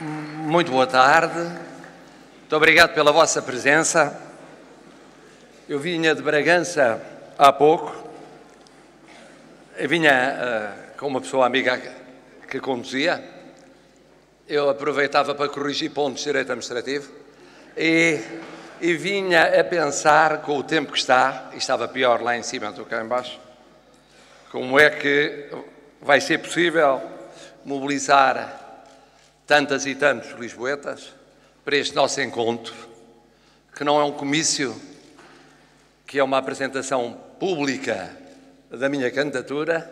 Muito boa tarde, muito obrigado pela vossa presença. Eu vinha de Bragança há pouco, eu vinha com uma pessoa amiga que conduzia, eu aproveitava para corrigir pontos de direito administrativo e vinha a pensar, com o tempo que está, e estava pior lá em cima do que cá em baixo, como é que vai ser possível mobilizar tantas e tantos lisboetas para este nosso encontro, que não é um comício, que é uma apresentação pública da minha candidatura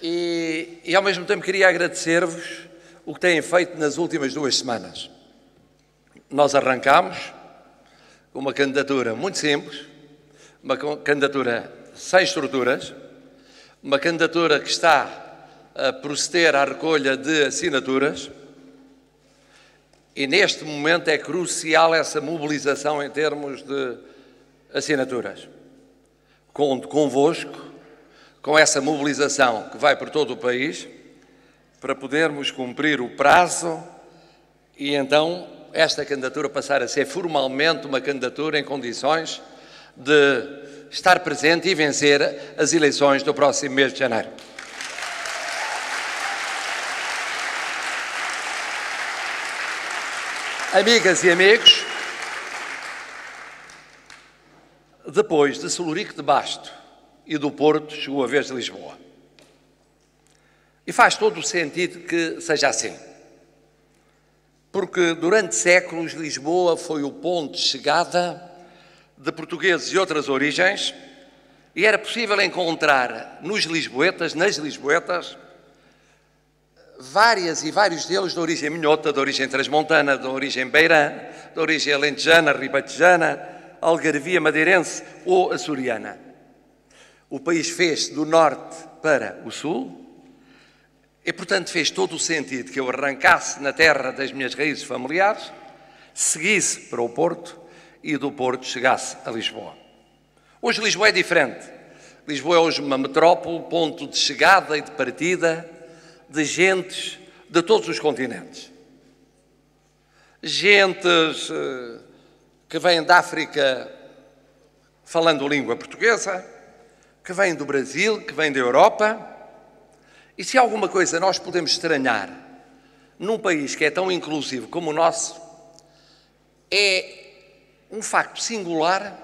e ao mesmo tempo queria agradecer-vos o que têm feito nas últimas 2 semanas. Nós arrancámos com uma candidatura muito simples, uma candidatura sem estruturas, uma candidatura que está a proceder à recolha de assinaturas e neste momento é crucial essa mobilização em termos de assinaturas. Conto convosco, com essa mobilização que vai por todo o país, para podermos cumprir o prazo e então esta candidatura passar a ser formalmente uma candidatura em condições de estar presente e vencer as eleições do próximo mês de janeiro. Amigas e amigos, depois de Celurico de Basto e do Porto, chegou a vez de Lisboa. E faz todo o sentido que seja assim. Porque durante séculos Lisboa foi o ponto de chegada de portugueses de outras origens e era possível encontrar nos lisboetas, nas lisboetas, vários deles de origem minhota, de origem transmontana, de origem beirã, de origem alentejana, ribatejana, algarvia, madeirense ou açoriana. O país fez-se do norte para o sul e, portanto, fez todo o sentido que eu arrancasse na terra das minhas raízes familiares, seguisse para o Porto e do Porto chegasse a Lisboa. Hoje Lisboa é diferente. Lisboa é hoje uma metrópole, ponto de chegada e de partida de gentes de todos os continentes. Gentes que vêm da África falando língua portuguesa, que vêm do Brasil, que vêm da Europa. E se alguma coisa nós podemos estranhar num país que é tão inclusivo como o nosso, é um facto singular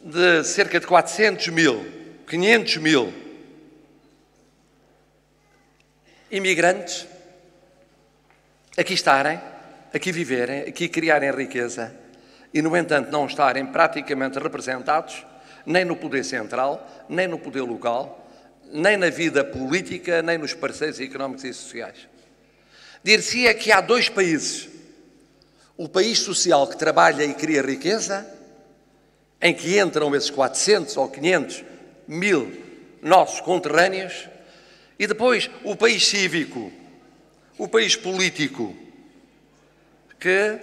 de cerca de 400 mil, 500 mil imigrantes aqui estarem, aqui viverem, aqui criarem riqueza e, no entanto, não estarem praticamente representados nem no poder central, nem no poder local, nem na vida política, nem nos parceiros económicos e sociais. Dir-se-ia que há 2 países. O país social que trabalha e cria riqueza, em que entram esses 400 ou 500 mil nossos conterrâneos, e depois o país cívico, o país político, que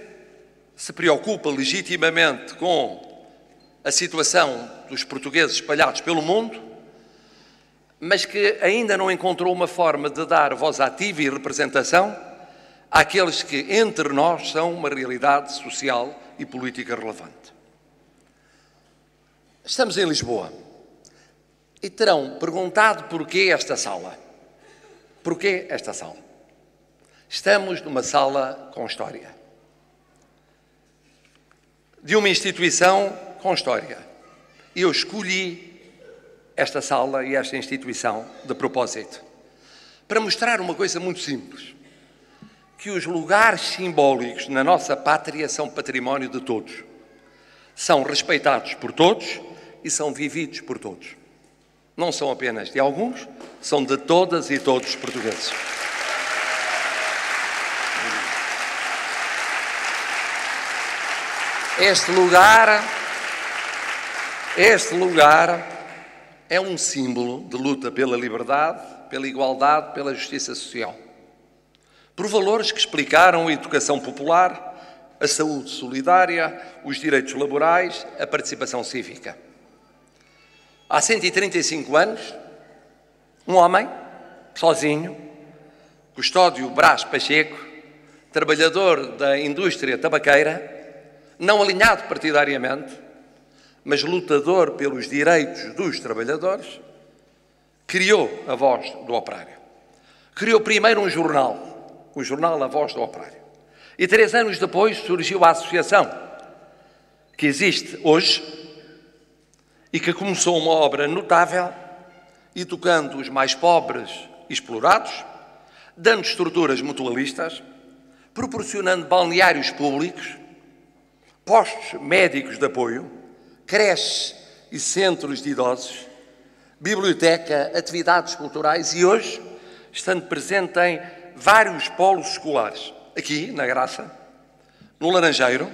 se preocupa legitimamente com a situação dos portugueses espalhados pelo mundo, mas que ainda não encontrou uma forma de dar voz ativa e representação àqueles que entre nós são uma realidade social e política relevante. Estamos em Lisboa. E terão perguntado porquê esta sala. Porquê esta sala? Estamos numa sala com história. De uma instituição com história. E eu escolhi esta sala e esta instituição de propósito para mostrar uma coisa muito simples. Que os lugares simbólicos na nossa pátria são património de todos. São respeitados por todos e são vividos por todos. Não são apenas de alguns, são de todas e todos os portugueses. Este lugar é um símbolo de luta pela liberdade, pela igualdade, pela justiça social. Por valores que explicaram a educação popular, a saúde solidária, os direitos laborais, a participação cívica. Há 135 anos, um homem, sozinho, Custódio Brás Pacheco, trabalhador da indústria tabaqueira, não alinhado partidariamente, mas lutador pelos direitos dos trabalhadores, criou a Voz do Operário. Criou primeiro um jornal, o jornal A Voz do Operário. E 3 anos depois surgiu a associação, que existe hoje e que começou uma obra notável, educando os mais pobres e explorados, dando estruturas mutualistas, proporcionando balneários públicos, postos médicos de apoio, creches e centros de idosos, biblioteca, atividades culturais e hoje estando presente em vários polos escolares, aqui na Graça, no Laranjeiro,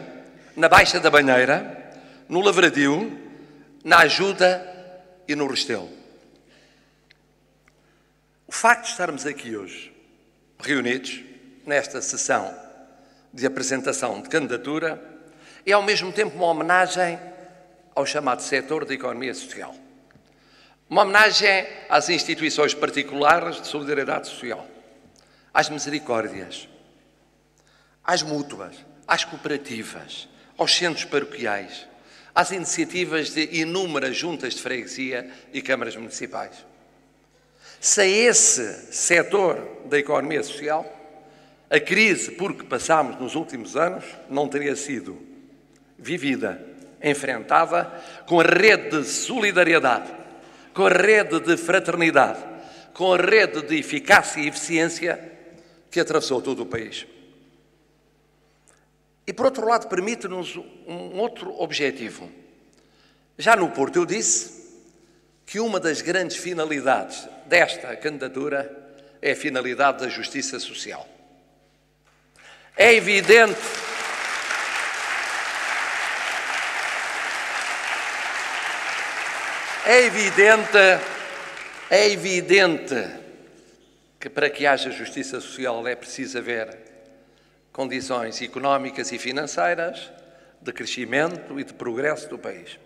na Baixa da Banheira, no Lavradio, na Ajuda e no Restelo. O facto de estarmos aqui hoje, reunidos, nesta sessão de apresentação de candidatura, é ao mesmo tempo uma homenagem ao chamado setor da economia social. Uma homenagem às instituições particulares de solidariedade social, às misericórdias, às mútuas, às cooperativas, aos centros paroquiais, às iniciativas de inúmeras juntas de freguesia e câmaras municipais. Sem esse setor da economia social, a crise por que passámos nos últimos anos não teria sido vivida, enfrentada com a rede de solidariedade, com a rede de fraternidade, com a rede de eficácia e eficiência que atravessou todo o país. E, por outro lado, permite-nos um outro objetivo. Já no Porto eu disse que uma das grandes finalidades desta candidatura é a finalidade da justiça social. É evidente que para que haja justiça social é preciso haver condições económicas e financeiras de crescimento e de progresso do país.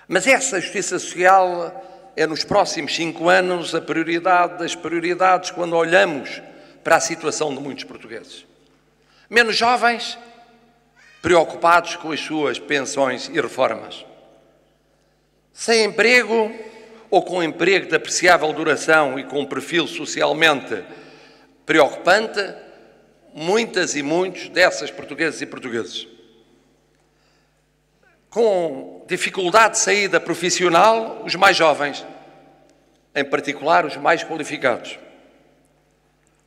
Mas essa justiça social é nos próximos 5 anos a prioridade das prioridades quando olhamos para a situação de muitos portugueses. Menos jovens, preocupados com as suas pensões e reformas. Sem emprego ou com emprego de apreciável duração e com um perfil socialmente preocupante, muitas e muitos dessas portuguesas e portugueses. Com dificuldade de saída profissional, os mais jovens, em particular os mais qualificados.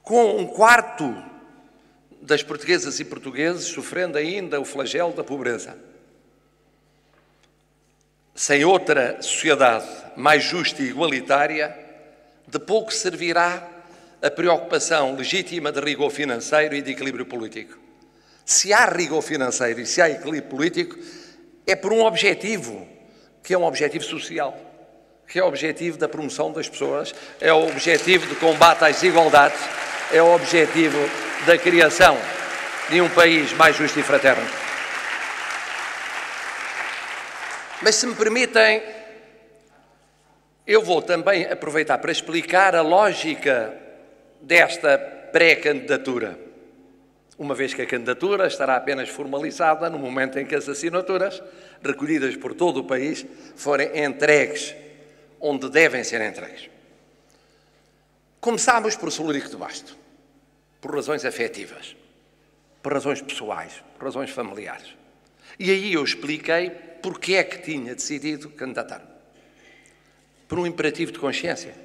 Com 1/4 das portuguesas e portugueses sofrendo ainda o flagelo da pobreza. Sem outra sociedade mais justa e igualitária, de pouco servirá a preocupação legítima de rigor financeiro e de equilíbrio político. Se há rigor financeiro e se há equilíbrio político, é por um objetivo, que é um objetivo social, que é o objetivo da promoção das pessoas, é o objetivo de combate às desigualdades, é o objetivo da criação de um país mais justo e fraterno. Mas, se me permitem, eu vou também aproveitar para explicar a lógica desta pré-candidatura, uma vez que a candidatura estará apenas formalizada no momento em que as assinaturas, recolhidas por todo o país, forem entregues onde devem ser entregues. Começámos por Celurico de Basto, por razões afetivas, por razões pessoais, por razões familiares. E aí eu expliquei porque é que tinha decidido candidatar-me. Por um imperativo de consciência.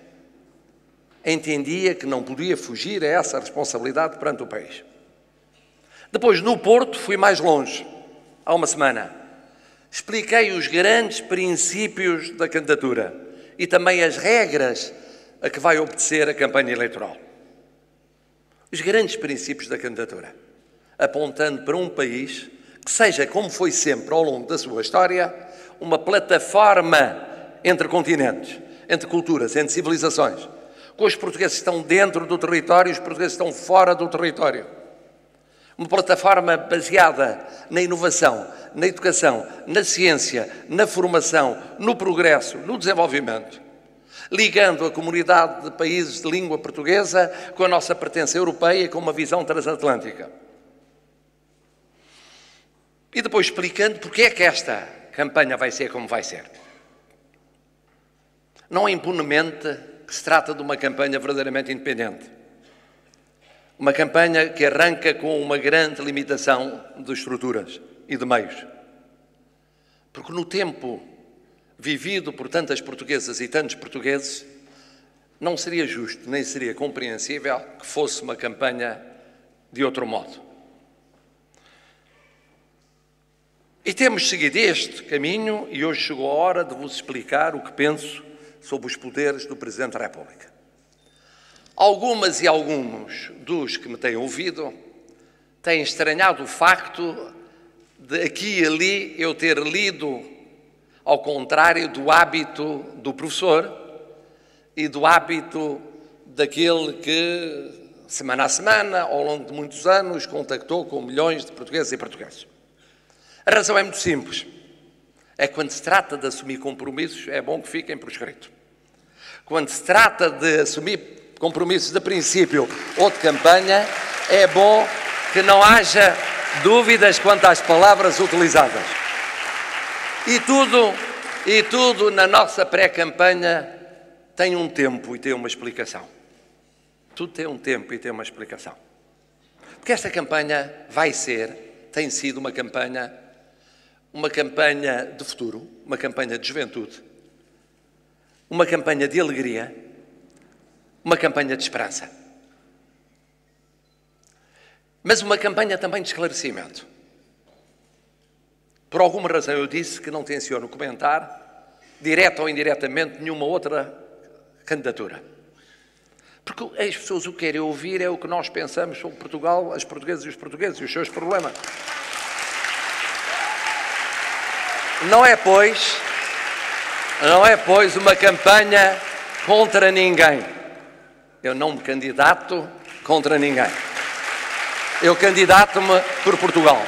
Entendia que não podia fugir a essa responsabilidade perante o país. Depois, no Porto, fui mais longe, há uma semana. Expliquei os grandes princípios da candidatura e também as regras a que vai obedecer a campanha eleitoral. Os grandes princípios da candidatura, apontando para um país que seja, como foi sempre ao longo da sua história, uma plataforma entre continentes, entre culturas, entre civilizações, com os portugueses que estão dentro do território e os portugueses que estão fora do território. Uma plataforma baseada na inovação, na educação, na ciência, na formação, no progresso, no desenvolvimento. ligando a comunidade de países de língua portuguesa com a nossa pertença europeia e com uma visão transatlântica. E depois explicando porque é que esta campanha vai ser como vai ser. Não é impunemente que se trata de uma campanha verdadeiramente independente. Uma campanha que arranca com uma grande limitação de estruturas e de meios. Porque no tempo vivido por tantas portuguesas e tantos portugueses, não seria justo, nem seria compreensível que fosse uma campanha de outro modo. E temos seguido este caminho e hoje chegou a hora de vos explicar o que penso sobre os poderes do Presidente da República. Algumas e alguns dos que me têm ouvido têm estranhado o facto de aqui e ali eu ter lido ao contrário do hábito do professor e do hábito daquele que, semana a semana, ao longo de muitos anos, contactou com milhões de portugueses e portugueses. A razão é muito simples. É que quando se trata de assumir compromissos, é bom que fiquem por escrito. Quando se trata de assumir compromissos de princípio ou de campanha, é bom que não haja dúvidas quanto às palavras utilizadas. E tudo na nossa pré-campanha tem um tempo e tem uma explicação. Tudo tem um tempo e tem uma explicação. Porque esta campanha tem sido uma campanha de futuro, uma campanha de juventude, uma campanha de alegria, uma campanha de esperança. Mas uma campanha também de esclarecimento. Por alguma razão eu disse que não tenciono comentar, direta ou indiretamente, nenhuma outra candidatura. Porque as pessoas o que querem ouvir é o que nós pensamos sobre Portugal, as portuguesas e os seus problemas. Não é, pois, uma campanha contra ninguém. Eu não me candidato contra ninguém. Eu candidato-me por Portugal.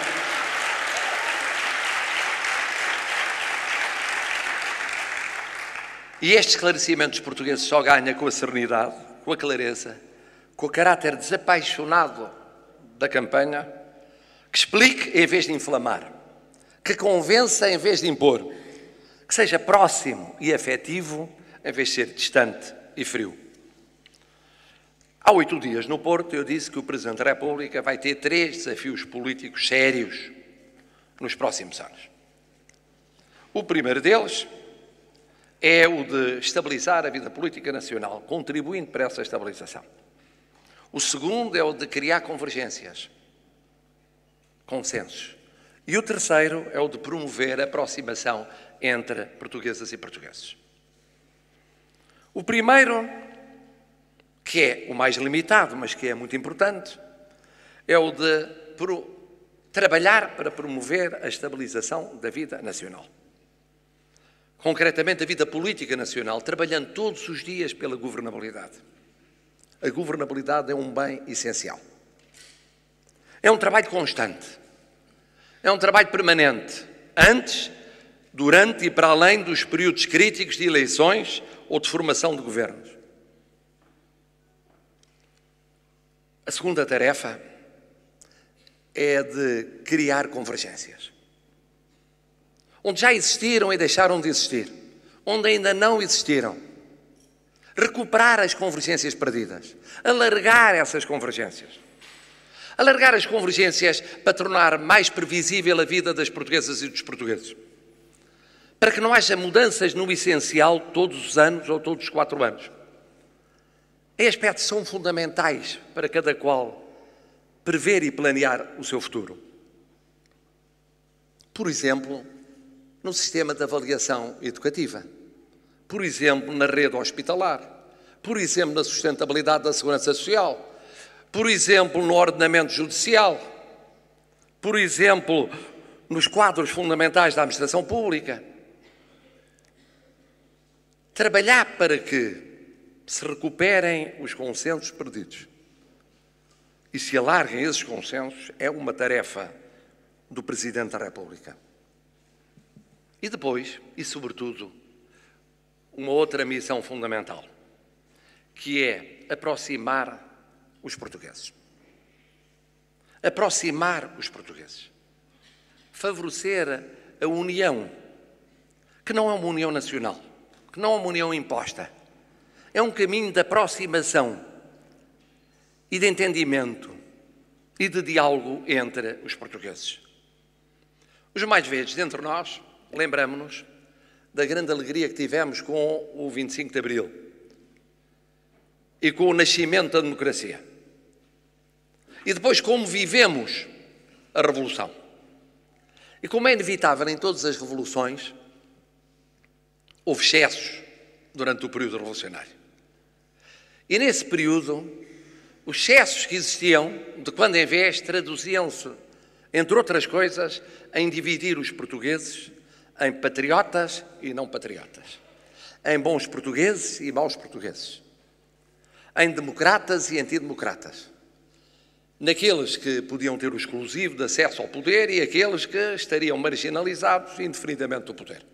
E este esclarecimento dos portugueses só ganha com a serenidade, com a clareza, com o caráter desapaixonado da campanha, que explique em vez de inflamar, que convença em vez de impor, que seja próximo e afetivo em vez de ser distante e frio. Há 8 dias no Porto eu disse que o Presidente da República vai ter 3 desafios políticos sérios nos próximos anos. O primeiro deles é o de estabilizar a vida política nacional, contribuindo para essa estabilização. O segundo é o de criar convergências, consensos. E o terceiro é o de promover a aproximação entre portuguesas e portugueses. O primeiro, que é o mais limitado, mas que é muito importante, é o de trabalhar para promover a estabilização da vida nacional. Concretamente, a vida política nacional, trabalhando todos os dias pela governabilidade. A governabilidade é um bem essencial. É um trabalho constante. É um trabalho permanente. Antes, durante e para além dos períodos críticos de eleições ou de formação de governos. A segunda tarefa é de criar convergências. Onde já existiram e deixaram de existir. Onde ainda não existiram. Recuperar as convergências perdidas. Alargar essas convergências. Alargar as convergências para tornar mais previsível a vida das portuguesas e dos portugueses. Para que não haja mudanças no essencial todos os anos ou todos os 4 anos. Em aspectos que são fundamentais para cada qual prever e planear o seu futuro. Por exemplo, no sistema de avaliação educativa. Por exemplo, na rede hospitalar. Por exemplo, na sustentabilidade da segurança social. Por exemplo, no ordenamento judicial. Por exemplo, nos quadros fundamentais da administração pública. Trabalhar para que se recuperem os consensos perdidos e se alarguem esses consensos é uma tarefa do Presidente da República. E depois, e sobretudo, uma outra missão fundamental, que é aproximar os portugueses. Aproximar os portugueses. Favorecer a união, que não é uma união nacional, que não é uma união imposta. É um caminho de aproximação e de entendimento e de diálogo entre os portugueses. Os mais velhos dentre nós, lembramos-nos da grande alegria que tivemos com o 25 de Abril e com o nascimento da democracia. E depois como vivemos a Revolução. E como é inevitável em todas as revoluções, houve excessos durante o período revolucionário. E nesse período, os excessos que existiam, de quando em vez, traduziam-se, entre outras coisas, em dividir os portugueses em patriotas e não patriotas, em bons portugueses e maus portugueses, em democratas e antidemocratas, naqueles que podiam ter o exclusivo de acesso ao poder e aqueles que estariam marginalizados indefinidamente do poder.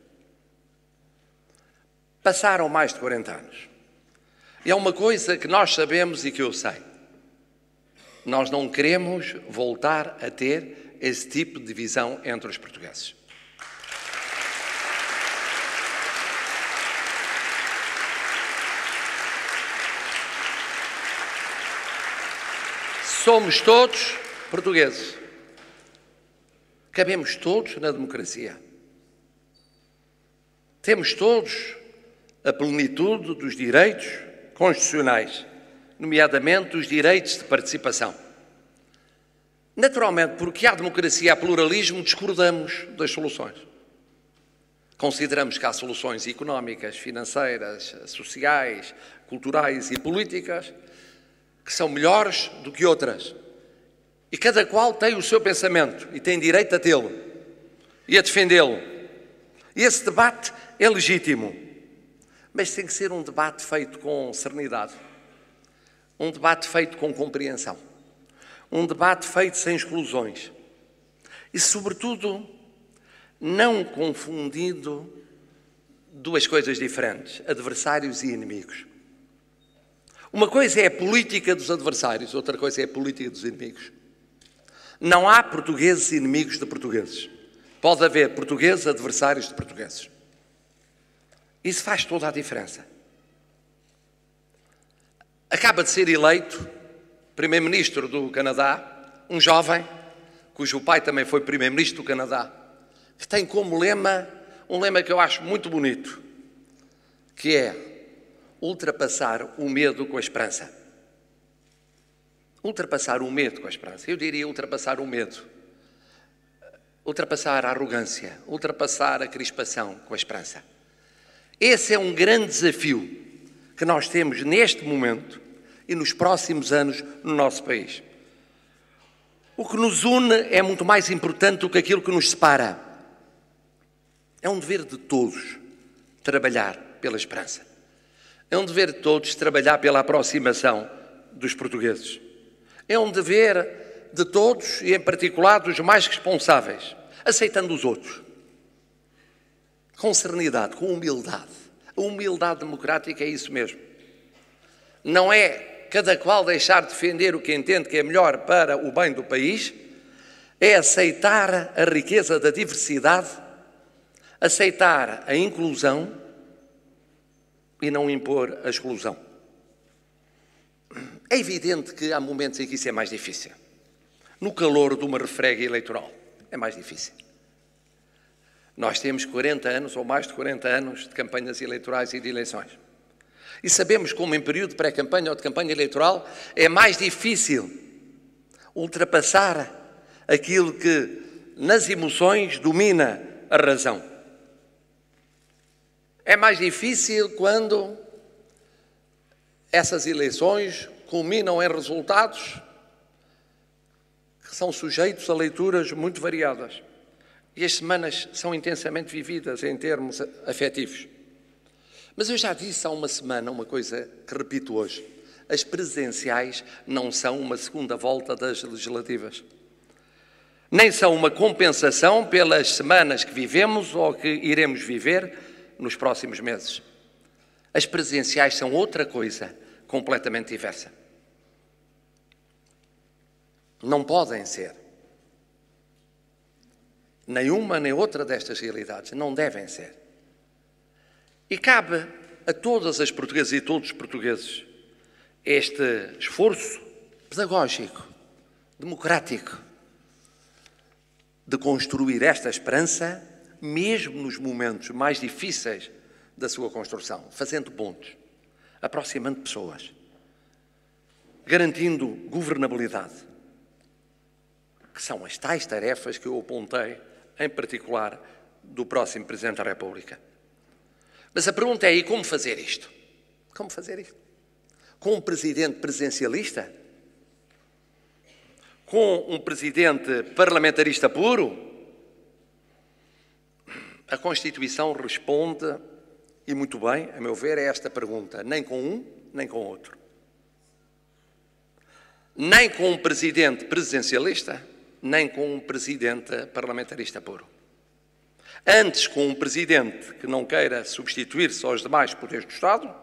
Passaram mais de 40 anos. E é uma coisa que nós sabemos e que eu sei. Nós não queremos voltar a ter esse tipo de divisão entre os portugueses. Somos todos portugueses. Cabemos todos na democracia. Temos todos a plenitude dos direitos constitucionais, nomeadamente os direitos de participação. Naturalmente, porque há democracia, há pluralismo, discordamos das soluções. Consideramos que há soluções económicas, financeiras, sociais, culturais e políticas que são melhores do que outras. E cada qual tem o seu pensamento e tem direito a tê-lo e a defendê-lo. E esse debate é legítimo, mas tem que ser um debate feito com serenidade, um debate feito com compreensão, um debate feito sem exclusões e, sobretudo, não confundindo duas coisas diferentes, adversários e inimigos. Uma coisa é a política dos adversários, outra coisa é a política dos inimigos. Não há portugueses inimigos de portugueses. Pode haver portugueses adversários de portugueses. Isso faz toda a diferença. Acaba de ser eleito primeiro-ministro do Canadá, um jovem, cujo pai também foi primeiro-ministro do Canadá, que tem como lema, um lema que eu acho muito bonito, que é ultrapassar o medo com a esperança. Ultrapassar o medo com a esperança. Eu diria ultrapassar o medo. Ultrapassar a arrogância. Ultrapassar a crispação com a esperança. Esse é um grande desafio que nós temos neste momento e nos próximos anos no nosso país. O que nos une é muito mais importante do que aquilo que nos separa. É um dever de todos trabalhar pela esperança. É um dever de todos trabalhar pela aproximação dos portugueses. É um dever de todos, e em particular dos mais responsáveis, aceitando os outros. Com serenidade, com humildade. A humildade democrática é isso mesmo. Não é cada qual deixar de defender o que entende que é melhor para o bem do país, é aceitar a riqueza da diversidade, aceitar a inclusão e não impor a exclusão. É evidente que há momentos em que isso é mais difícil. No calor de uma refrega eleitoral, é mais difícil. Nós temos 40 anos ou mais de 40 anos de campanhas eleitorais e de eleições. E sabemos como em período de pré-campanha ou de campanha eleitoral é mais difícil ultrapassar aquilo que nas emoções domina a razão. É mais difícil quando essas eleições culminam em resultados que são sujeitos a leituras muito variadas. E as semanas são intensamente vividas em termos afetivos. Mas eu já disse há uma semana uma coisa que repito hoje. As presidenciais não são uma segunda volta das legislativas. Nem são uma compensação pelas semanas que vivemos ou que iremos viver nos próximos meses. As presidenciais são outra coisa completamente diversa. Não podem ser. Nem uma nem outra destas realidades. Não devem ser. E cabe a todas as portuguesas e todos os portugueses este esforço pedagógico, democrático, de construir esta esperança, mesmo nos momentos mais difíceis da sua construção, fazendo pontos, aproximando pessoas, garantindo governabilidade, que são as tais tarefas que eu apontei, em particular, do próximo Presidente da República. Mas a pergunta é, e como fazer isto? Como fazer isto? Com um Presidente presidencialista? Com um Presidente parlamentarista puro? A Constituição responde, e muito bem, a meu ver, a esta pergunta, nem com um, nem com outro. Nem com um Presidente presidencialista, nem com um Presidente parlamentarista puro. Antes com um Presidente que não queira substituir-se aos demais poderes do Estado,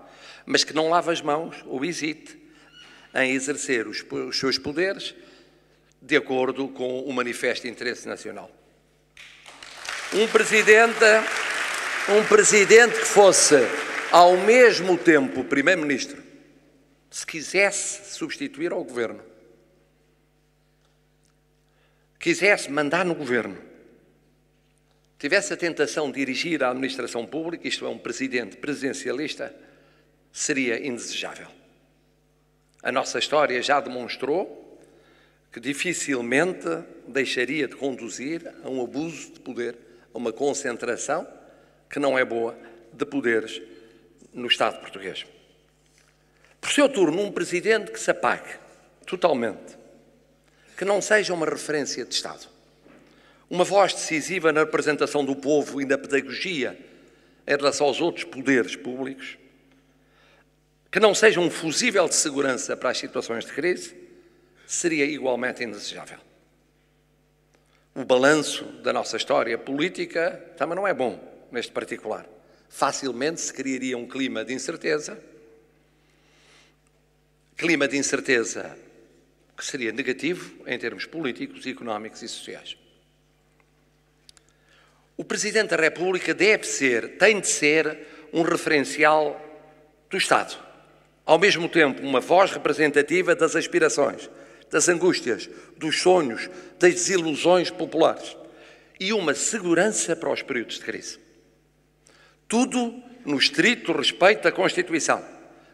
mas que não lave as mãos ou hesite em exercer os seus poderes de acordo com o manifesto de interesse nacional. Um Presidente que fosse, ao mesmo tempo, Primeiro-Ministro, se quisesse substituir ao Governo, quisesse mandar no Governo, tivesse a tentação de dirigir a administração pública, isto é, um Presidente presidencialista, seria indesejável. A nossa história já demonstrou que dificilmente deixaria de conduzir a um abuso de poder, a uma concentração que não é boa de poderes no Estado português. Por seu turno, um Presidente que se apague totalmente, que não seja uma referência de Estado, uma voz decisiva na representação do povo e na pedagogia em relação aos outros poderes públicos, que não seja um fusível de segurança para as situações de crise, seria igualmente indesejável. O balanço da nossa história política também não é bom, neste particular. Facilmente se criaria um clima de incerteza que seria negativo em termos políticos, económicos e sociais. O Presidente da República tem de ser um referencial do Estado, ao mesmo tempo uma voz representativa das aspirações, das angústias, dos sonhos, das desilusões populares e uma segurança para os períodos de crise. Tudo no estrito respeito da Constituição,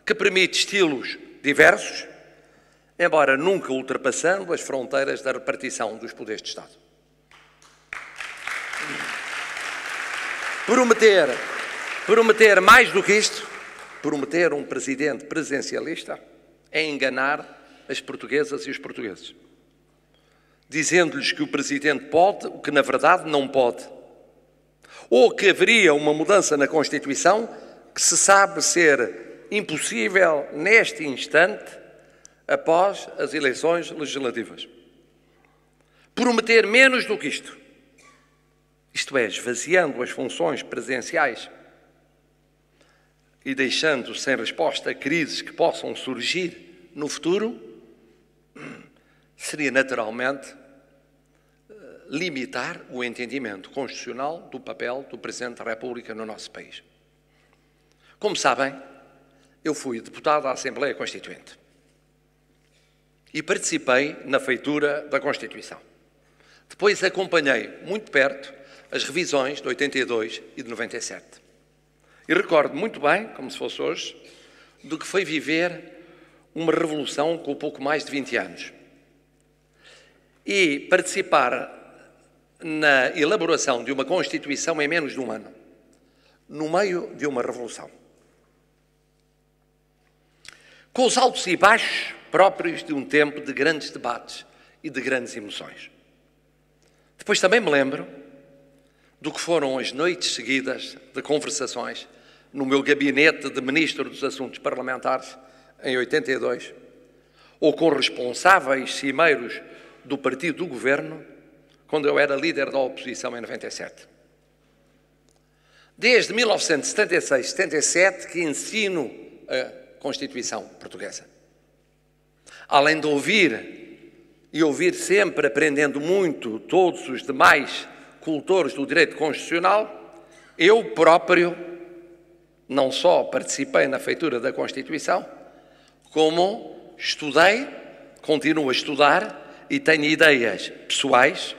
que permite estilos diversos, embora nunca ultrapassando as fronteiras da repartição dos poderes de Estado. Prometer mais do que isto, prometer um Presidente presidencialista, é enganar as portuguesas e os portugueses, dizendo-lhes que o Presidente pode o que na verdade não pode, ou que haveria uma mudança na Constituição que se sabe ser impossível neste instante após as eleições legislativas. Prometer menos do que isto é, esvaziando as funções presidenciais e deixando sem resposta crises que possam surgir no futuro, seria naturalmente limitar o entendimento constitucional do papel do Presidente da República no nosso país. Como sabem, eu fui deputado à Assembleia Constituinte e participei na feitura da Constituição. Depois acompanhei muito perto as revisões de 82 e de 97. E recordo muito bem, como se fosse hoje, do que foi viver uma revolução com pouco mais de 20 anos. E participar na elaboração de uma Constituição em menos de um ano, no meio de uma revolução. Com os altos e baixos próprios de um tempo de grandes debates e de grandes emoções. Depois também me lembro do que foram as noites seguidas de conversações no meu gabinete de Ministro dos Assuntos Parlamentares, em 82, ou com responsáveis cimeiros do partido do Governo, quando eu era líder da oposição em 97. desde 1976-77 que ensino a Constituição portuguesa. Além de ouvir sempre, aprendendo muito, todos os demais cultores do direito constitucional, eu próprio não só participei na feitura da Constituição, como estudei, continuo a estudar e tenho ideias pessoais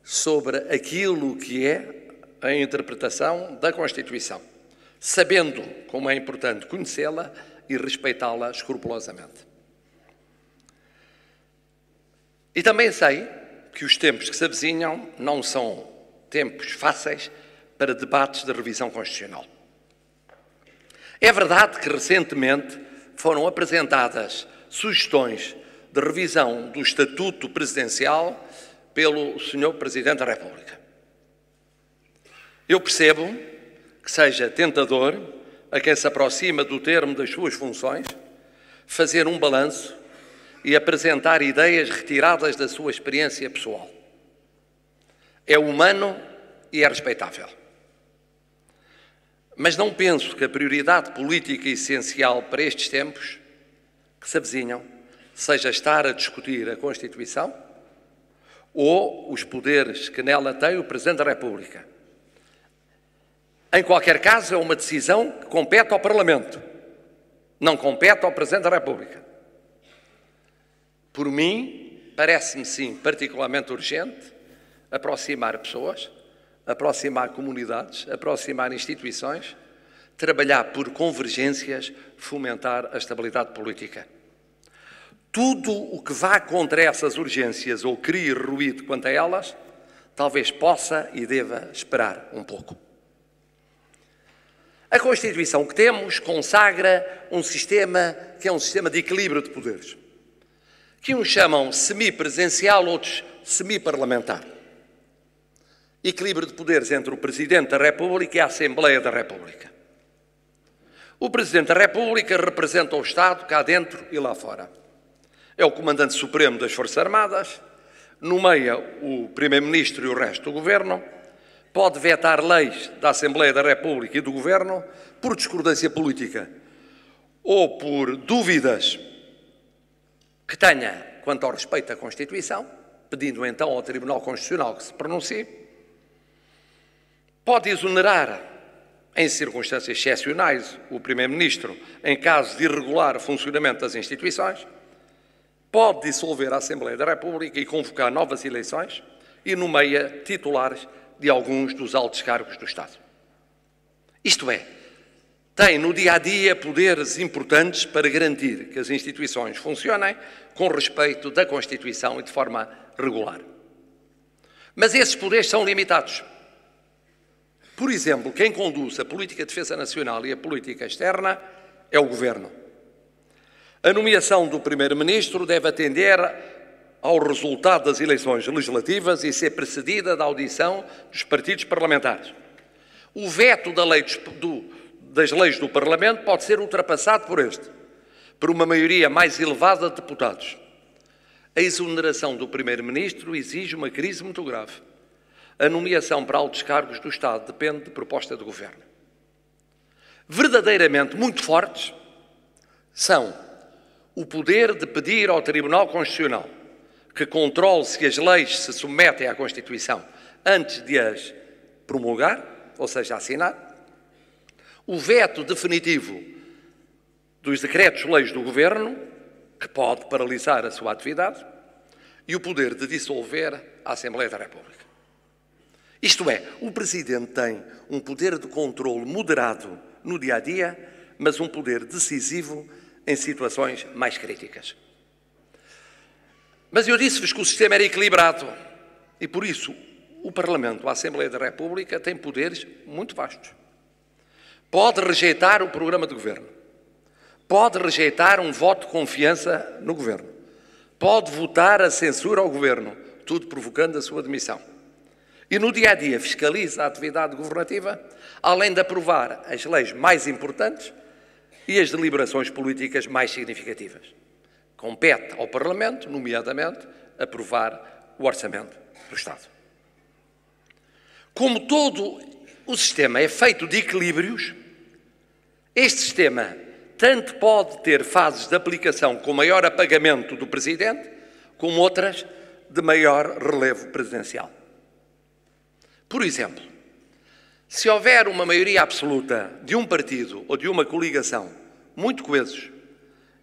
sobre aquilo que é a interpretação da Constituição, sabendo como é importante conhecê-la e respeitá-la escrupulosamente. E também sei que os tempos que se avizinham não são tempos fáceis para debates de revisão constitucional. É verdade que recentemente foram apresentadas sugestões de revisão do Estatuto Presidencial pelo Sr. Presidente da República. Eu percebo que seja tentador a quem se aproxima do termo das suas funções fazer um balanço e apresentar ideias retiradas da sua experiência pessoal. É humano e é respeitável. Mas não penso que a prioridade política essencial para estes tempos que se avizinham seja estar a discutir a Constituição ou os poderes que nela tem o Presidente da República. Em qualquer caso, é uma decisão que compete ao Parlamento, não compete ao Presidente da República. Por mim, parece-me sim particularmente urgente aproximar pessoas, aproximar comunidades, aproximar instituições, trabalhar por convergências, fomentar a estabilidade política. Tudo o que vá contra essas urgências ou crie ruído quanto a elas, talvez possa e deva esperar um pouco. A Constituição que temos consagra um sistema que é um sistema de equilíbrio de poderes, que uns chamam semipresidencial, outros semiparlamentar. Equilíbrio de poderes entre o Presidente da República e a Assembleia da República. O Presidente da República representa o Estado cá dentro e lá fora. É o Comandante Supremo das Forças Armadas, nomeia o Primeiro-Ministro e o resto do Governo, pode vetar leis da Assembleia da República e do Governo por discordância política ou por dúvidas que tenha quanto ao respeito à Constituição, pedindo então ao Tribunal Constitucional que se pronuncie. Pode exonerar, em circunstâncias excepcionais, o Primeiro-Ministro em caso de irregular funcionamento das instituições, pode dissolver a Assembleia da República e convocar novas eleições e nomeia titulares de alguns dos altos cargos do Estado. Isto é, tem no dia-a-dia poderes importantes para garantir que as instituições funcionem com respeito da Constituição e de forma regular. Mas esses poderes são limitados. Por exemplo, quem conduz a política de defesa nacional e a política externa é o Governo. A nomeação do Primeiro-Ministro deve atender ao resultado das eleições legislativas e ser precedida da audição dos partidos parlamentares. O veto das leis do Parlamento pode ser ultrapassado por uma maioria mais elevada de deputados. A exoneração do Primeiro-Ministro exige uma crise muito grave. A nomeação para altos cargos do Estado depende de proposta do Governo. Verdadeiramente muito fortes são o poder de pedir ao Tribunal Constitucional que controle se as leis se submetem à Constituição antes de as promulgar, ou seja, assinar, o veto definitivo dos decretos-leis do Governo, que pode paralisar a sua atividade, e o poder de dissolver a Assembleia da República. Isto é, o Presidente tem um poder de controle moderado no dia-a-dia, mas um poder decisivo em situações mais críticas. Mas eu disse-vos que o sistema era equilibrado e, por isso, o Parlamento, a Assembleia da República, tem poderes muito vastos. Pode rejeitar o programa de governo, pode rejeitar um voto de confiança no governo, pode votar a censura ao governo, tudo provocando a sua demissão. E no dia-a-dia fiscaliza a atividade governativa, além de aprovar as leis mais importantes e as deliberações políticas mais significativas. Compete ao Parlamento, nomeadamente, aprovar o Orçamento do Estado. Como todo O sistema é feito de equilíbrios. Este sistema tanto pode ter fases de aplicação com maior apagamento do Presidente, como outras de maior relevo presidencial. Por exemplo, se houver uma maioria absoluta de um partido ou de uma coligação muito coesos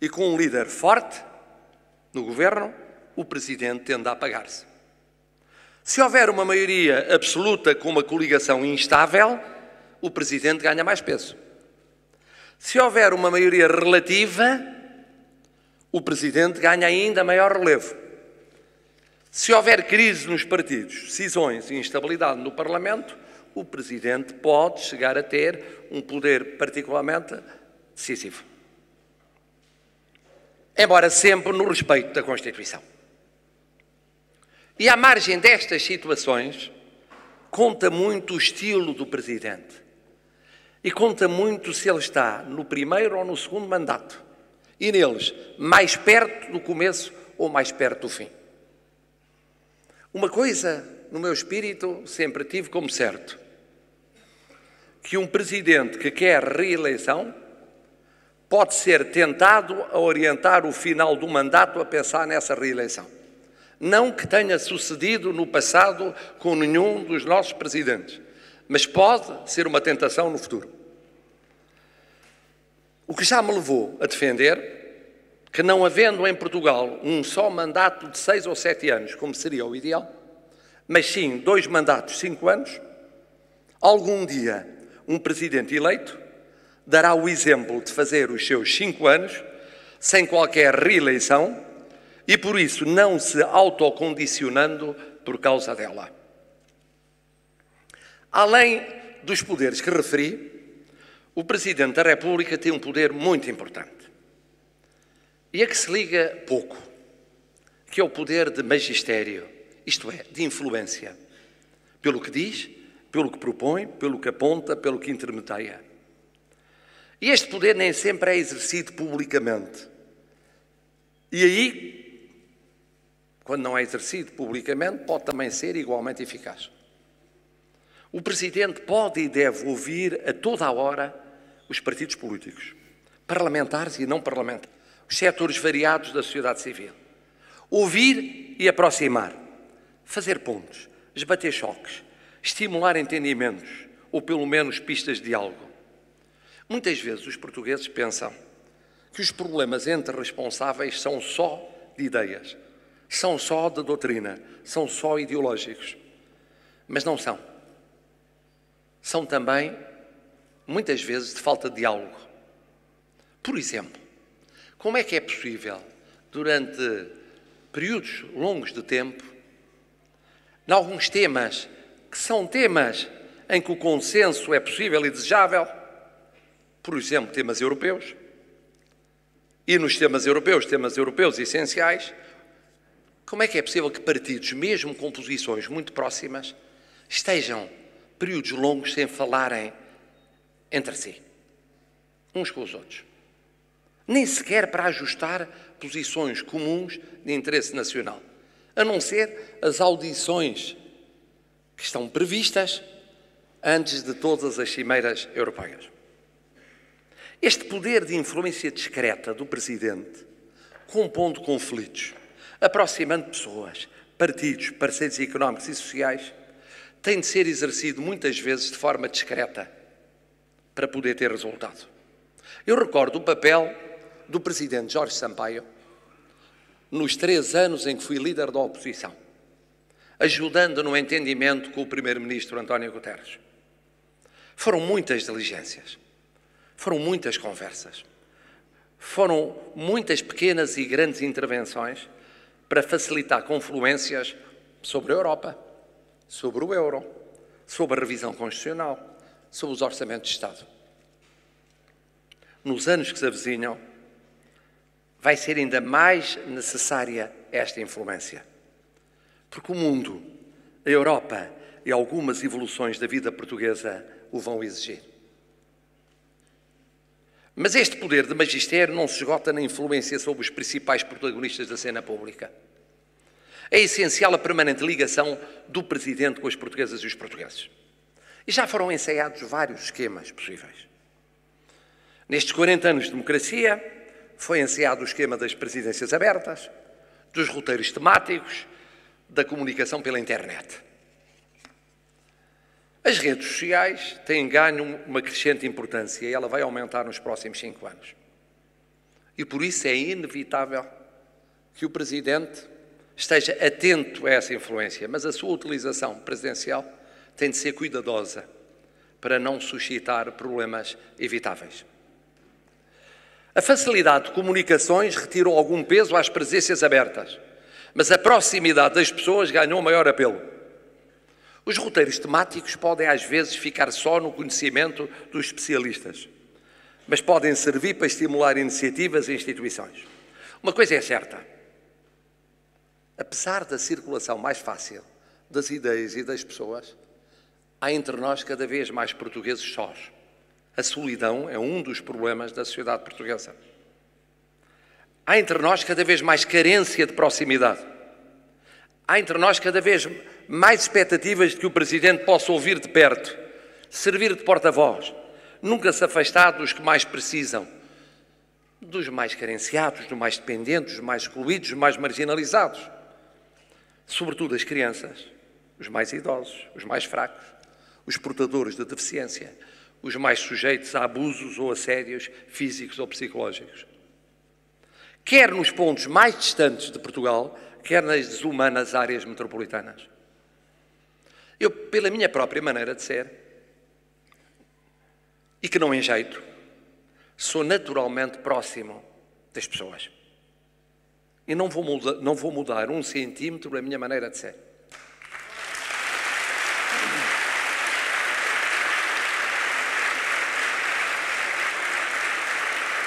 e com um líder forte no governo, o Presidente tende a apagar-se. Se houver uma maioria absoluta com uma coligação instável, o Presidente ganha mais peso. Se houver uma maioria relativa, o Presidente ganha ainda maior relevo. Se houver crise nos partidos, cisões e instabilidade no Parlamento, o Presidente pode chegar a ter um poder particularmente decisivo. Embora sempre no respeito da Constituição. E à margem destas situações, conta muito o estilo do Presidente. E conta muito se ele está no primeiro ou no segundo mandato. E neles, mais perto do começo ou mais perto do fim. Uma coisa, no meu espírito, sempre tive como certo. Que um Presidente que quer reeleição pode ser tentado a orientar o final do mandato a pensar nessa reeleição. Não que tenha sucedido no passado com nenhum dos nossos presidentes, mas pode ser uma tentação no futuro. O que já me levou a defender que, não havendo em Portugal um só mandato de 6 ou 7 anos, como seria o ideal, mas sim 2 mandatos de 5 anos, algum dia um presidente eleito dará o exemplo de fazer os seus 5 anos sem qualquer reeleição e, por isso, não se autocondicionando por causa dela. Além dos poderes que referi, o Presidente da República tem um poder muito importante e a que se liga pouco, que é o poder de magistério, isto é, de influência, pelo que diz, pelo que propõe, pelo que aponta, pelo que intermedia. E este poder nem sempre é exercido publicamente. E aí, quando não é exercido publicamente, pode também ser igualmente eficaz. O Presidente pode e deve ouvir a toda a hora os partidos políticos, parlamentares e não parlamentares, os setores variados da sociedade civil. Ouvir e aproximar, fazer pontos, esbater choques, estimular entendimentos ou pelo menos pistas de diálogo. Muitas vezes os portugueses pensam que os problemas entre responsáveis são só de ideias, são só de doutrina, são só ideológicos. Mas não são. São também, muitas vezes, de falta de diálogo. Por exemplo, como é que é possível, durante períodos longos de tempo, em alguns temas que são temas em que o consenso é possível e desejável, por exemplo, temas europeus, e nos temas europeus essenciais, como é que é possível que partidos, mesmo com posições muito próximas, estejam períodos longos sem falarem entre si, uns com os outros? Nem sequer para ajustar posições comuns de interesse nacional, a não ser as audições que estão previstas antes de todas as cimeiras europeias. Este poder de influência discreta do Presidente, compondo conflitos, aproximando pessoas, partidos, parceiros económicos e sociais, tem de ser exercido muitas vezes de forma discreta para poder ter resultado. Eu recordo o papel do Presidente Jorge Sampaio nos 3 anos em que fui líder da oposição, ajudando no entendimento com o Primeiro-Ministro António Guterres. Foram muitas diligências, foram muitas conversas, foram muitas pequenas e grandes intervenções para facilitar confluências sobre a Europa, sobre o euro, sobre a revisão constitucional, sobre os orçamentos de Estado. Nos anos que se avizinham, vai ser ainda mais necessária esta influência. Porque o mundo, a Europa e algumas evoluções da vida portuguesa o vão exigir. Mas este poder de magistério não se esgota na influência sobre os principais protagonistas da cena pública. É essencial a permanente ligação do Presidente com as portuguesas e os portugueses. E já foram ensaiados vários esquemas possíveis. Nestes 40 anos de democracia, foi ensaiado o esquema das presidências abertas, dos roteiros temáticos, da comunicação pela internet. As redes sociais têm ganho uma crescente importância e ela vai aumentar nos próximos 5 anos. E por isso é inevitável que o Presidente esteja atento a essa influência, mas a sua utilização presidencial tem de ser cuidadosa para não suscitar problemas evitáveis. A facilidade de comunicações retirou algum peso às presenças abertas, mas a proximidade das pessoas ganhou maior apelo. Os roteiros temáticos podem às vezes ficar só no conhecimento dos especialistas, mas podem servir para estimular iniciativas e instituições. Uma coisa é certa, apesar da circulação mais fácil das ideias e das pessoas, há entre nós cada vez mais portugueses sós. A solidão é um dos problemas da sociedade portuguesa. Há entre nós cada vez mais carência de proximidade. Há entre nós cada vez mais expectativas de que o Presidente possa ouvir de perto, servir de porta-voz, nunca se afastar dos que mais precisam, dos mais carenciados, dos mais dependentes, dos mais excluídos, dos mais marginalizados. Sobretudo as crianças, os mais idosos, os mais fracos, os portadores de deficiência, os mais sujeitos a abusos ou assédios físicos ou psicológicos. Quer nos pontos mais distantes de Portugal, quer nas desumanas áreas metropolitanas. Eu, pela minha própria maneira de ser, e que não enjeito, sou naturalmente próximo das pessoas. E não vou mudar 1 centímetro a minha maneira de ser.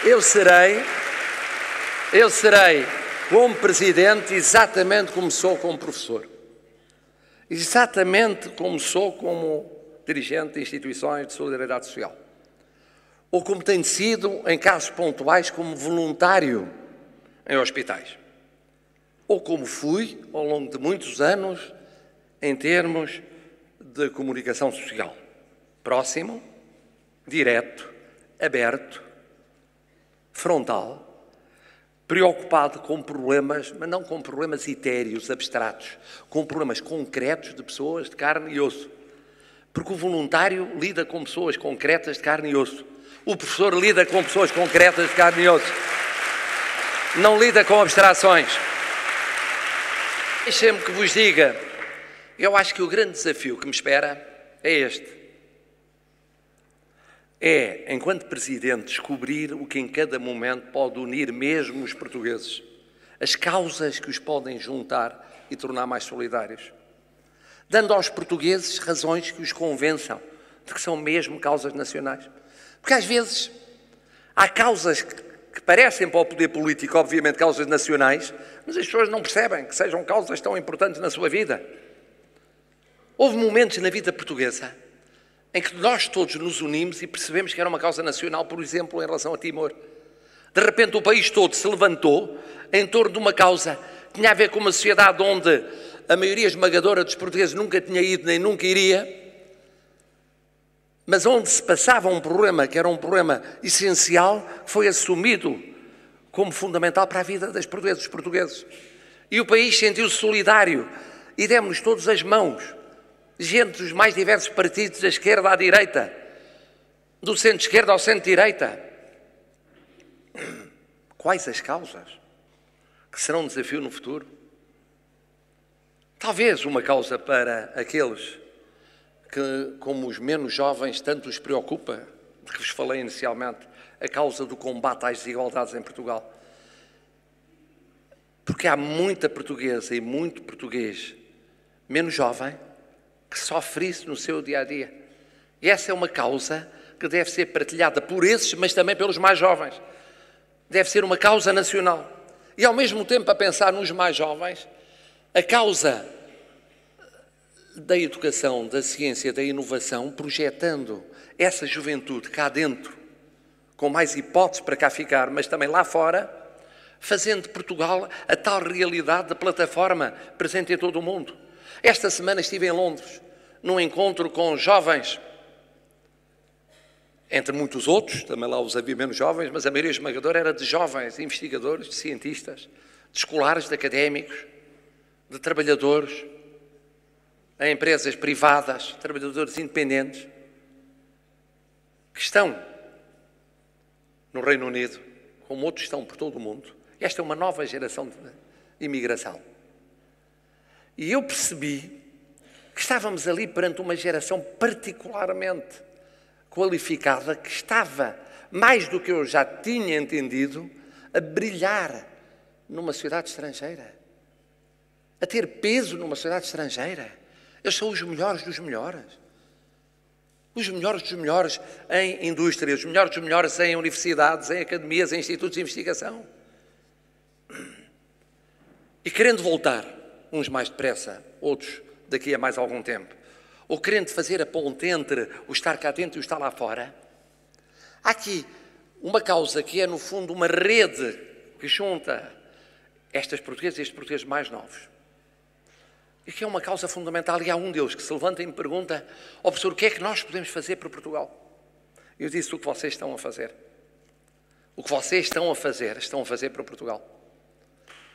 Eu serei como Presidente exatamente como sou como professor. Exatamente como sou como dirigente de instituições de solidariedade social. Ou como tenho sido, em casos pontuais, como voluntário em hospitais. Ou como fui, ao longo de muitos anos, em termos de comunicação social. Próximo, direto, aberto, frontal, preocupado com problemas, mas não com problemas etéreos, abstratos, com problemas concretos de pessoas de carne e osso. Porque o voluntário lida com pessoas concretas de carne e osso. O professor lida com pessoas concretas de carne e osso. Não lida com abstrações. Deixem-me que vos diga, eu acho que o grande desafio que me espera é este. É, enquanto Presidente, descobrir o que em cada momento pode unir mesmo os portugueses, as causas que os podem juntar e tornar mais solidários, dando aos portugueses razões que os convençam de que são mesmo causas nacionais. Porque às vezes há causas que parecem para o poder político, obviamente, causas nacionais, mas as pessoas não percebem que sejam causas tão importantes na sua vida. Houve momentos na vida portuguesa em que nós todos nos unimos e percebemos que era uma causa nacional, por exemplo, em relação a Timor. De repente o país todo se levantou em torno de uma causa que tinha a ver com uma sociedade onde a maioria esmagadora dos portugueses nunca tinha ido nem nunca iria, mas onde se passava um problema que era um problema essencial, que foi assumido como fundamental para a vida dos portugueses. E o país sentiu-se solidário e demos-nos todos as mãos. Gente dos mais diversos partidos, da esquerda à direita, do centro-esquerda ao centro-direita. Quais as causas que serão um desafio no futuro? Talvez uma causa para aqueles que, como os menos jovens, tanto os preocupa, de que vos falei inicialmente, a causa do combate às desigualdades em Portugal. Porque há muita portuguesa e muito português menos jovem que sofre isso no seu dia-a-dia. E essa é uma causa que deve ser partilhada por esses, mas também pelos mais jovens. Deve ser uma causa nacional. E, ao mesmo tempo, a pensar nos mais jovens, a causa da educação, da ciência, da inovação, projetando essa juventude cá dentro, com mais hipóteses para cá ficar, mas também lá fora, fazendo de Portugal a tal realidade de plataforma presente em todo o mundo. Esta semana estive em Londres, num encontro com jovens entre muitos outros, também lá os havia menos jovens, mas a maioria esmagadora era de jovens, de investigadores, de cientistas, de escolares, de académicos, de trabalhadores, em empresas privadas, trabalhadores independentes, que estão no Reino Unido, como outros estão por todo o mundo. Esta é uma nova geração de imigração. E eu percebi que estávamos ali perante uma geração particularmente qualificada, que estava, mais do que eu já tinha entendido, a brilhar numa sociedade estrangeira, a ter peso numa sociedade estrangeira. Eles são os melhores dos melhores. Os melhores dos melhores em indústria, os melhores dos melhores em universidades, em academias, em institutos de investigação. E querendo voltar, uns mais depressa, outros daqui a mais algum tempo, ou querendo fazer a ponte entre o estar cá dentro e o estar lá fora, há aqui uma causa que é, no fundo, uma rede que junta estas portuguesas e estes portugueses mais novos. E que é uma causa fundamental, e há um deles que se levanta e me pergunta: ó professor, o que é que nós podemos fazer para Portugal? Eu disse: o que vocês estão a fazer. O que vocês estão a fazer para Portugal.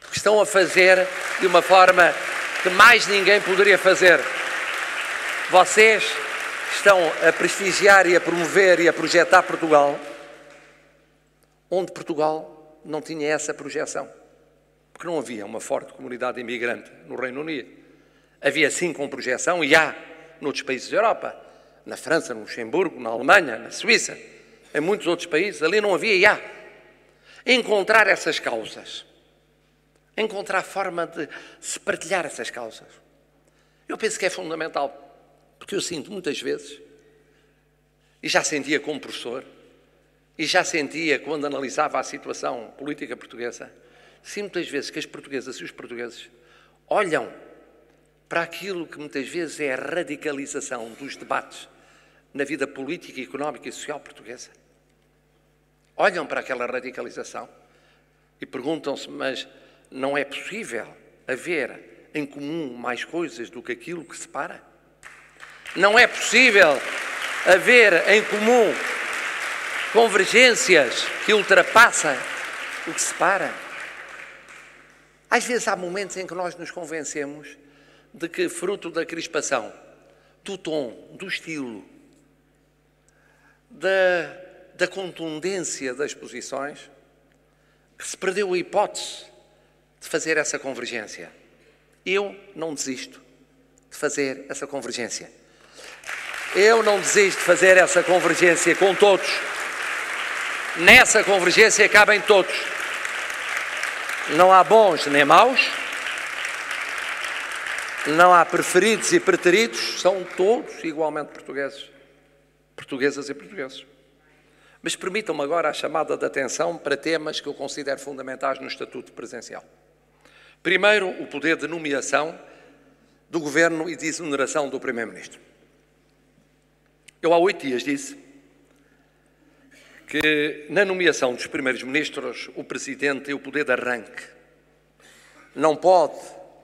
O que estão a fazer de uma forma que mais ninguém poderia fazer. Vocês estão a prestigiar e a promover e a projetar Portugal, onde Portugal não tinha essa projeção. Porque não havia uma forte comunidade imigrante no Reino Unido. Havia sim com projeção, e há noutros países da Europa, na França, no Luxemburgo, na Alemanha, na Suíça, em muitos outros países, ali não havia, e há. Encontrar essas causas, encontrar forma de se partilhar essas causas. Eu penso que é fundamental, porque eu sinto muitas vezes, e já sentia como professor, e já sentia quando analisava a situação política portuguesa, sinto muitas vezes que as portuguesas e os portugueses olham para aquilo que muitas vezes é a radicalização dos debates na vida política, económica e social portuguesa. Olham para aquela radicalização e perguntam-se: mas não é possível haver em comum mais coisas do que aquilo que separa? Não é possível haver em comum convergências que ultrapassam o que separa? Às vezes há momentos em que nós nos convencemos de que, fruto da crispação, do tom, do estilo, da contundência das posições, que se perdeu a hipótese de fazer essa convergência. Eu não desisto de fazer essa convergência. Eu não desisto de fazer essa convergência com todos. Nessa convergência cabem todos. Não há bons nem maus, não há preferidos e preteridos, são todos igualmente portugueses, portuguesas e portugueses. Mas permitam-me agora a chamada de atenção para temas que eu considero fundamentais no Estatuto Presidencial. Primeiro, o poder de nomeação do Governo e de exoneração do Primeiro-Ministro. Eu há 8 dias disse que na nomeação dos primeiros ministros o Presidente tem o poder de arranque. Não pode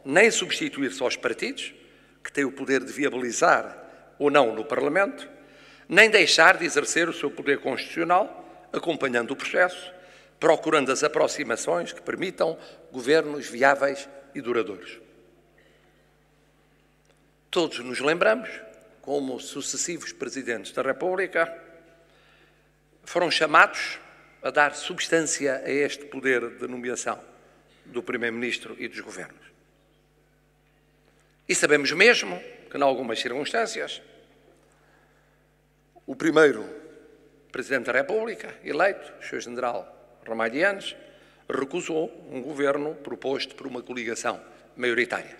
nem substituir-se aos partidos, que têm o poder de viabilizar ou não no Parlamento, nem deixar de exercer o seu poder constitucional, acompanhando o processo, procurando as aproximações que permitam governos viáveis e duradouros. Todos nos lembramos como sucessivos presidentes da República foram chamados a dar substância a este poder de nomeação do Primeiro-Ministro e dos governos. E sabemos mesmo que, em algumas circunstâncias, o primeiro Presidente da República, eleito, o Sr. General Ramalhianes, recusou um governo proposto por uma coligação maioritária.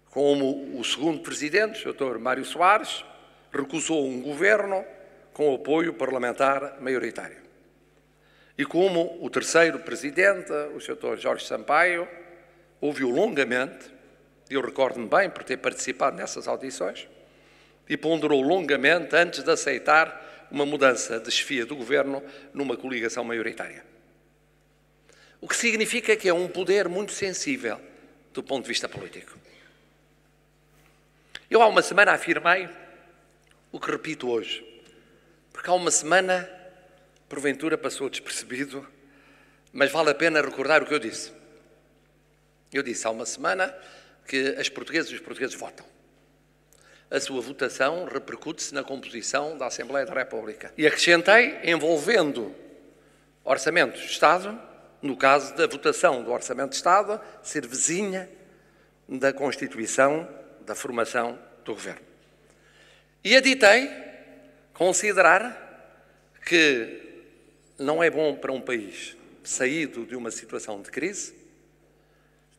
Como o segundo Presidente, o Dr. Mário Soares, recusou um governo com apoio parlamentar maioritário. E como o terceiro Presidente, o Sr. Jorge Sampaio, ouviu longamente, eu recordo-me bem por ter participado nessas audições, e ponderou longamente antes de aceitar uma mudança de chefia do governo numa coligação maioritária. O que significa que é um poder muito sensível do ponto de vista político. Eu há uma semana afirmei o que repito hoje. Porque há uma semana, porventura passou despercebido, mas vale a pena recordar o que eu disse. Eu disse há uma semana que as portuguesas e os portugueses votam. A sua votação repercute-se na composição da Assembleia da República. E acrescentei, envolvendo Orçamento de Estado, no caso da votação do Orçamento de Estado, ser vizinha da constituição, da formação do Governo. E aditei considerar que não é bom para um país saído de uma situação de crise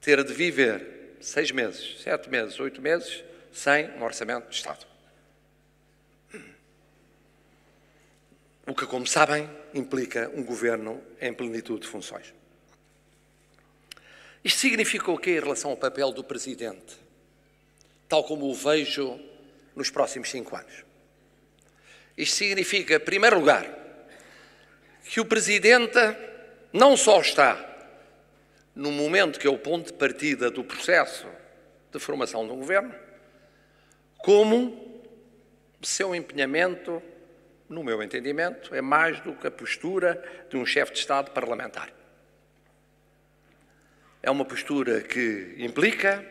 ter de viver 6 meses, 7 meses, 8 meses sem um Orçamento de Estado. O que, como sabem, implica um governo em plenitude de funções. Isto significa o quê em relação ao papel do Presidente, tal como o vejo nos próximos 5 anos? Isto significa, em primeiro lugar, que o Presidente não só está no momento que é o ponto de partida do processo de formação de um governo, como seu empenhamento, no meu entendimento, é mais do que a postura de um chefe de Estado parlamentar. É uma postura que implica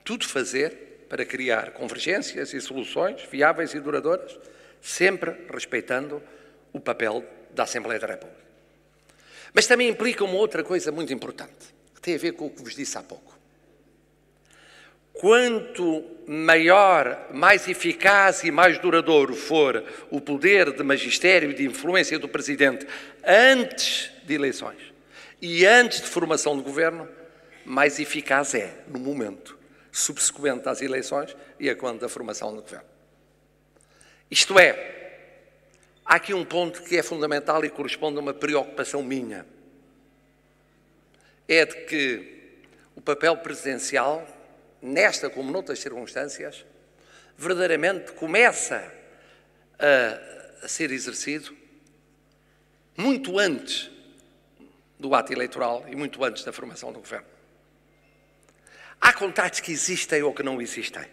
tudo fazer para criar convergências e soluções viáveis e duradouras, sempre respeitando o papel da Assembleia da República. Mas também implica uma outra coisa muito importante, que tem a ver com o que vos disse há pouco. Quanto maior, mais eficaz e mais duradouro for o poder de magistério e de influência do Presidente antes de eleições e antes de formação de governo, mais eficaz é no momento subsequente às eleições e a quando da formação do governo. Isto é, há aqui um ponto que é fundamental e corresponde a uma preocupação minha. É de que o papel presidencial, nesta como noutras circunstâncias, verdadeiramente começa a ser exercido muito antes do ato eleitoral e muito antes da formação do governo. Há contratos que existem ou que não existem.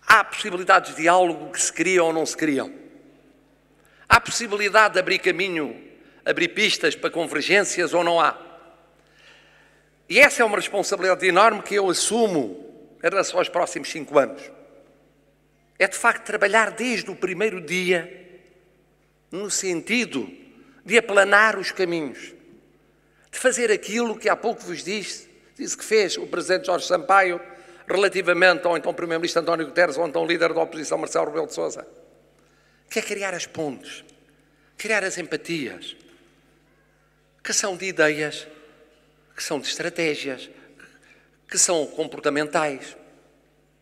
Há possibilidades de diálogo que se criam ou não se criam. Há possibilidade de abrir caminho, abrir pistas para convergências ou não há. E essa é uma responsabilidade enorme que eu assumo em relação aos próximos 5 anos. É, de facto, trabalhar desde o primeiro dia no sentido de aplanar os caminhos, de fazer aquilo que há pouco vos disse que fez o Presidente Jorge Sampaio relativamente ao então Primeiro-Ministro António Guterres ou então líder da oposição Marcelo Rebelo de Sousa, que é criar as pontes, criar as empatias, que são de ideias, que são de estratégias, que são comportamentais.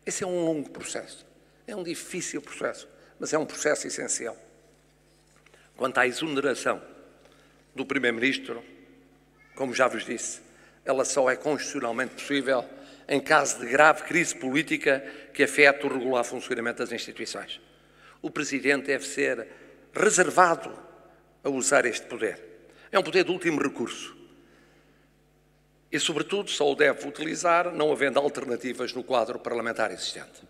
Esse é um longo processo, é um difícil processo, mas é um processo essencial. Quanto à exoneração do Primeiro-Ministro, como já vos disse, ela só é constitucionalmente possível em caso de grave crise política que afete o regular funcionamento das instituições. O Presidente deve ser reservado a usar este poder. É um poder de último recurso. E, sobretudo, só o deve utilizar não havendo alternativas no quadro parlamentar existente.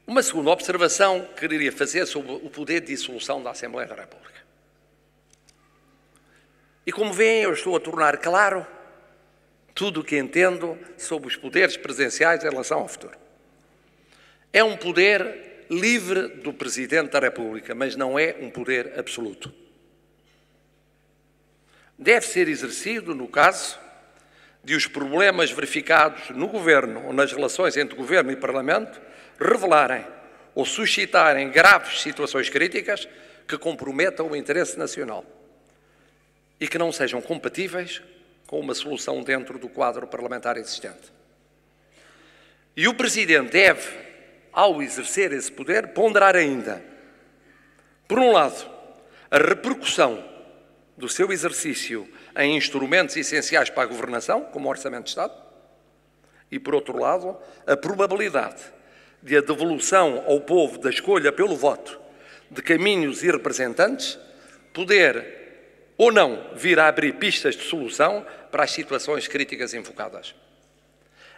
Uma segunda observação que queria fazer sobre o poder de dissolução da Assembleia da República. E como veem, eu estou a tornar claro tudo o que entendo sobre os poderes presidenciais em relação ao futuro. É um poder livre do Presidente da República, mas não é um poder absoluto. Deve ser exercido no caso de os problemas verificados no Governo ou nas relações entre Governo e Parlamento revelarem ou suscitarem graves situações críticas que comprometam o interesse nacional e que não sejam compatíveis com uma solução dentro do quadro parlamentar existente. E o Presidente deve, ao exercer esse poder, ponderar ainda, por um lado, a repercussão do seu exercício em instrumentos essenciais para a governação, como o Orçamento de Estado, e, por outro lado, a probabilidade de a devolução ao povo da escolha pelo voto de caminhos e representantes poder ou não vir a abrir pistas de solução para as situações críticas invocadas.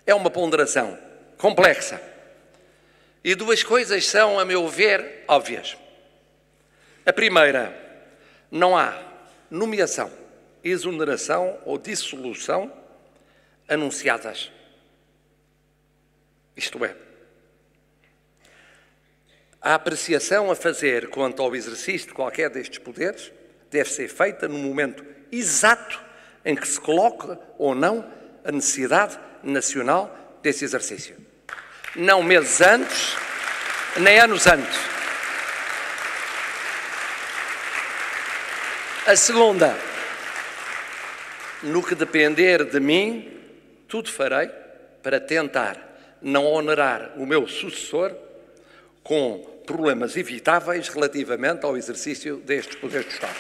É uma ponderação complexa. E duas coisas são, a meu ver, óbvias. A primeira, não há nomeação, exoneração ou dissolução anunciadas. Isto é, a apreciação a fazer quanto ao exercício de qualquer destes poderes deve ser feita no momento exato em que se coloca ou não a necessidade nacional desse exercício. Não meses antes, nem anos antes. A segunda, no que depender de mim, tudo farei para tentar não onerar o meu sucessor com problemas evitáveis relativamente ao exercício destes poderes do Estado.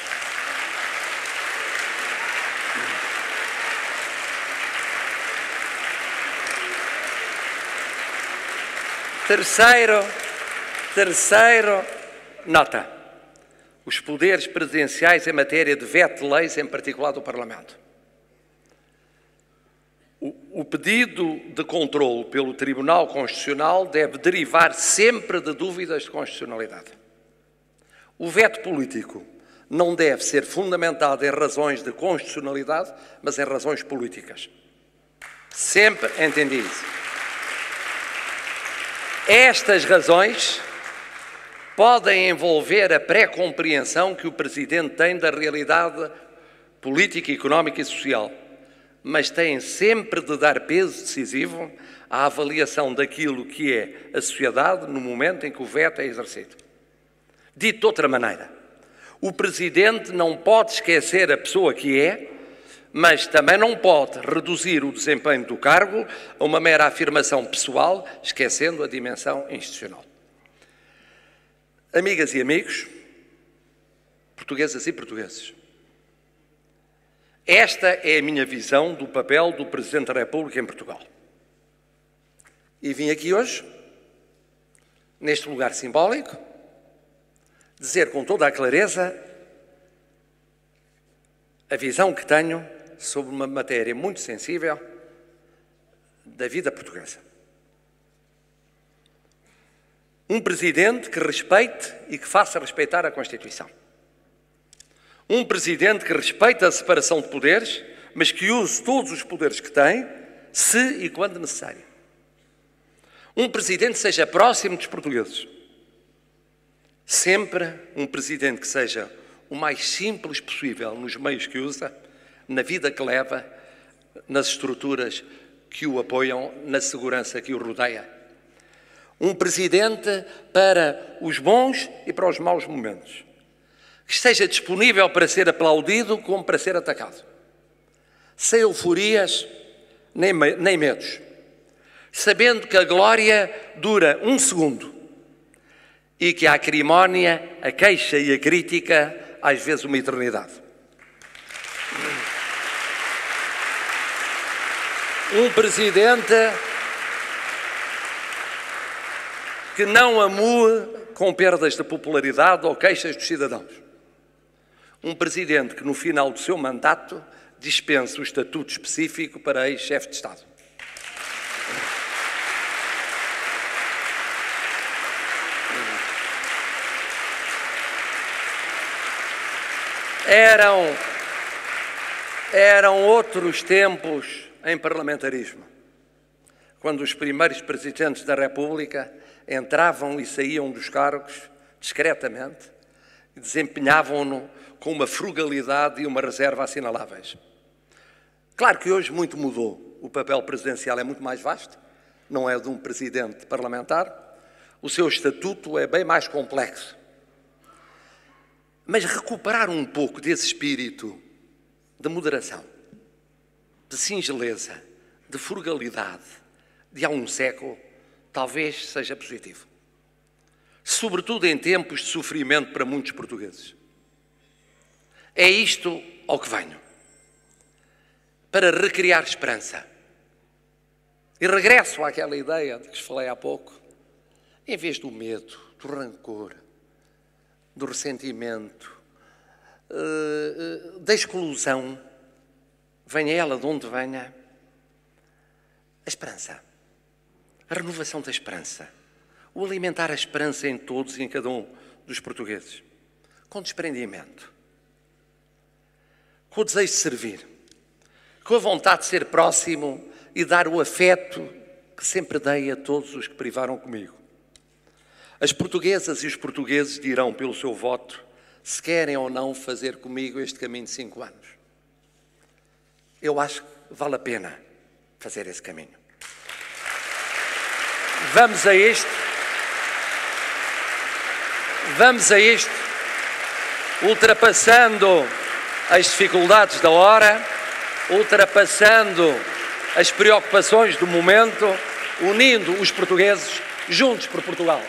Terceiro, nota. Os poderes presidenciais em matéria de veto de leis, em particular do Parlamento. O pedido de controle pelo Tribunal Constitucional deve derivar sempre de dúvidas de constitucionalidade. O veto político não deve ser fundamentado em razões de constitucionalidade, mas em razões políticas. Sempre entendi isso. Estas razões podem envolver a pré-compreensão que o Presidente tem da realidade política, económica e social, mas têm sempre de dar peso decisivo à avaliação daquilo que é a sociedade no momento em que o veto é exercido. Dito de outra maneira, o Presidente não pode esquecer a pessoa que é, mas também não pode reduzir o desempenho do cargo a uma mera afirmação pessoal, esquecendo a dimensão institucional. Amigas e amigos, portuguesas e portugueses, esta é a minha visão do papel do Presidente da República em Portugal. E vim aqui hoje, neste lugar simbólico, dizer com toda a clareza a visão que tenho sobre uma matéria muito sensível da vida portuguesa. Um Presidente que respeite e que faça respeitar a Constituição. Um Presidente que respeite a separação de poderes, mas que use todos os poderes que tem, se e quando necessário. Um Presidente que seja próximo dos portugueses. Sempre um Presidente que seja o mais simples possível nos meios que usa, na vida que leva, nas estruturas que o apoiam, na segurança que o rodeia. Um Presidente para os bons e para os maus momentos. Que esteja disponível para ser aplaudido como para ser atacado. Sem euforias nem medos. Sabendo que a glória dura um segundo e que a acrimónia, a queixa e a crítica, às vezes uma eternidade. Um Presidente que não amue com perdas de popularidade ou queixas dos cidadãos. Um Presidente que, no final do seu mandato, dispense o estatuto específico para ex-chefe de Estado. Eram outros tempos em parlamentarismo, quando os primeiros presidentes da República entravam e saíam dos cargos discretamente e desempenhavam-no com uma frugalidade e uma reserva assinaláveis. Claro que hoje muito mudou. O papel presidencial é muito mais vasto, não é de um presidente parlamentar. O seu estatuto é bem mais complexo. Mas recuperar um pouco desse espírito de moderação, de singeleza, de frugalidade de há um século, talvez seja positivo. Sobretudo em tempos de sofrimento para muitos portugueses. É isto ao que venho. Para recriar esperança. E regresso àquela ideia de que falei há pouco. Em vez do medo, do rancor, do ressentimento, da exclusão, venha ela de onde venha, a esperança. A renovação da esperança. O alimentar a esperança em todos e em cada um dos portugueses. com desprendimento, com o desejo de servir, com a vontade de ser próximo e dar o afeto que sempre dei a todos os que privaram comigo. As portuguesas e os portugueses dirão pelo seu voto se querem ou não fazer comigo este caminho de 5 anos. Eu acho que vale a pena fazer esse caminho. Vamos a isto, ultrapassando as dificuldades da hora, ultrapassando as preocupações do momento, unindo os portugueses juntos por Portugal.